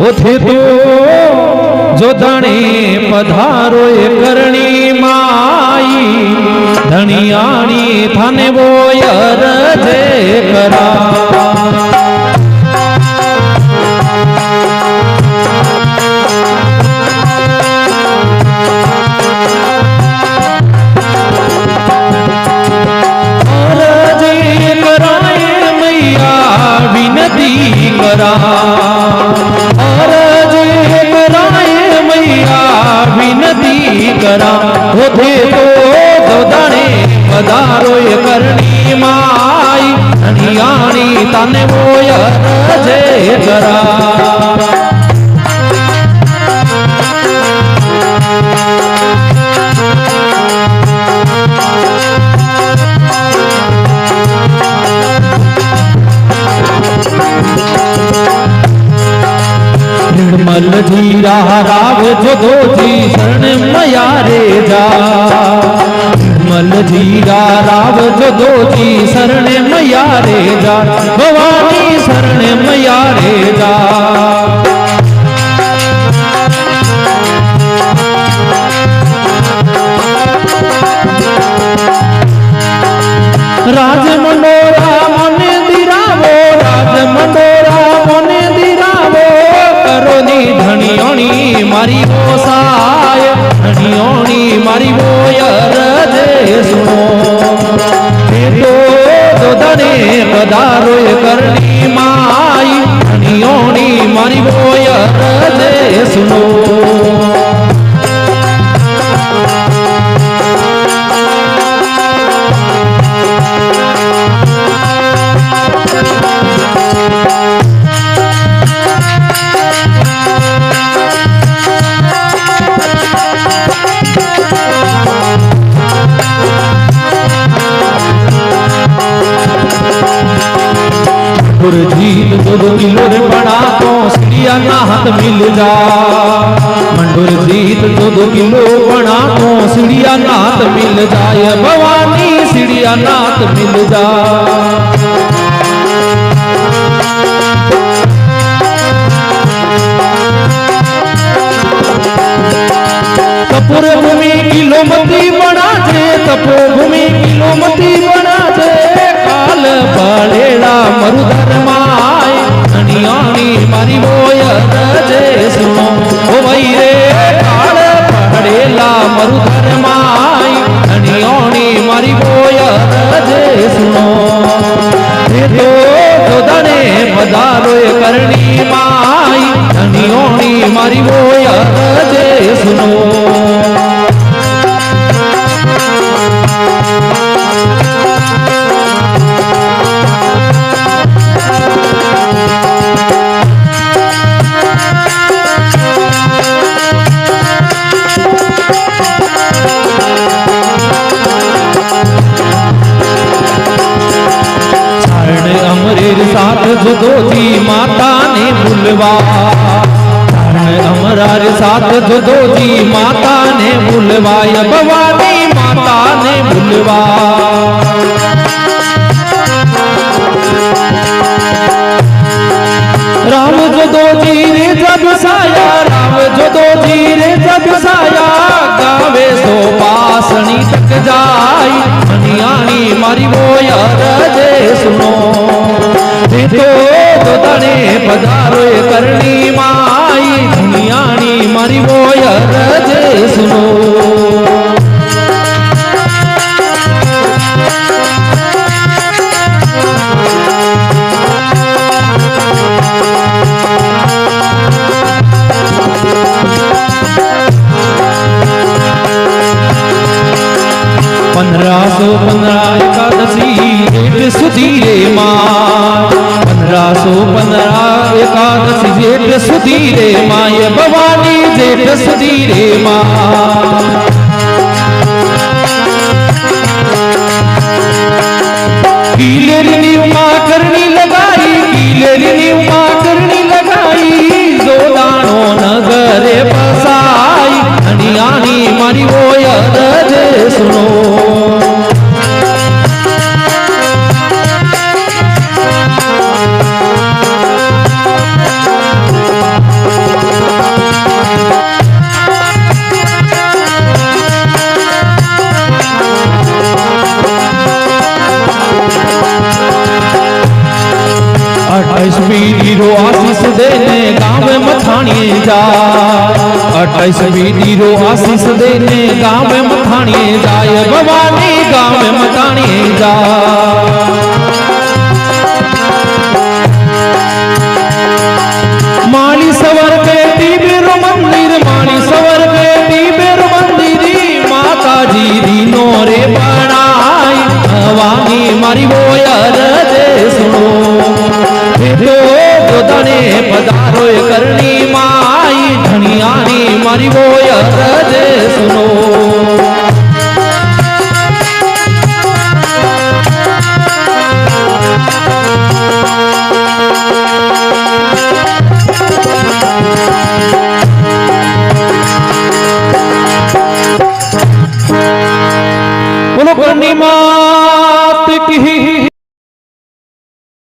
ઓથે તો જો ધણે પધારો એ કરણી માઈ ધણિયાણી થાને બોયર જે કરા વિનતી કરા હોતે તો દોદાણે પધારો એ કરણી માઈ ધણિયાણી તને બોયર જે કરા निर्मल धीरा राव जो दोजी शरण मया रे जा निर्मल धीरा राव जो दोजी शरण मया रे जा भवानी शरण मया रे जा राज मंडोरा मोने दिरावो राज मंडोरा मोने दिरावो करोनी धणियोनी मारी ओसाय धणियोनी मारी बोयर जे सुनो तो दने पधारो करनी माई धणियोनी मारी बोयर जे सुनो जीत 2 किलो रे बड़ा तो सीढ़िया ना हाथ मिल जा मंडोर जीत 2 किलो बड़ा तो सीढ़िया ना हाथ मिल जाए भवानी सीढ़िया ना हाथ मिल जा तपोर भूमि किलोमती बना जे तपो भूमि किलोमती बना जे काल बड़ेड़ा मरुधर माय धणियाणी मारी बोयर जे सुनो ओ भाई रे काल बड़ेला मरुधर माय धणियाणी मारी बोयर जे सुनो तो दने पधारो करनी माई धणियाणी मारी बोयर जे सुनो साथ जो दोजी माता ने बुलवा अमरार साथ जो दोजी माता ने बुलवाया भवानी माता ने बुलवा राम जो दोजी रे जब साया राम जो दोजी रे जब साया गावे सो पासनी तक जाई धणियाणी मारी बोयर जे सुनो तो दने पधारो करनी माई धणियाणी मारी बोयर जे सुनो एकादशी जेठ सुधी रे माँ 1515 एकादशी जेठ सुधी रे माँ ये भवानी जेठ सुधी रे माँ कीलेरी माँ करनी लगाई कीलेरी माँ करनी लगाई जो दानो नगरे बसाई धणियाणी मारी बोयर जे सुनो मथाणिए जा 28वीं डीरो आशीष देने गाँव में मथाणिए जाए भवानी गाँव में मथाणिए जा माली सवर बेटी बेरो मंदिर माली सवर बेटी बेरो मंदिरी माता जी दीनो रे बनाई भवानी मारी वो अरजे सुनो तो गोदाने पधारो करनी माई धनियानी मारी वो अरजे सुनो बोलो करनी माँ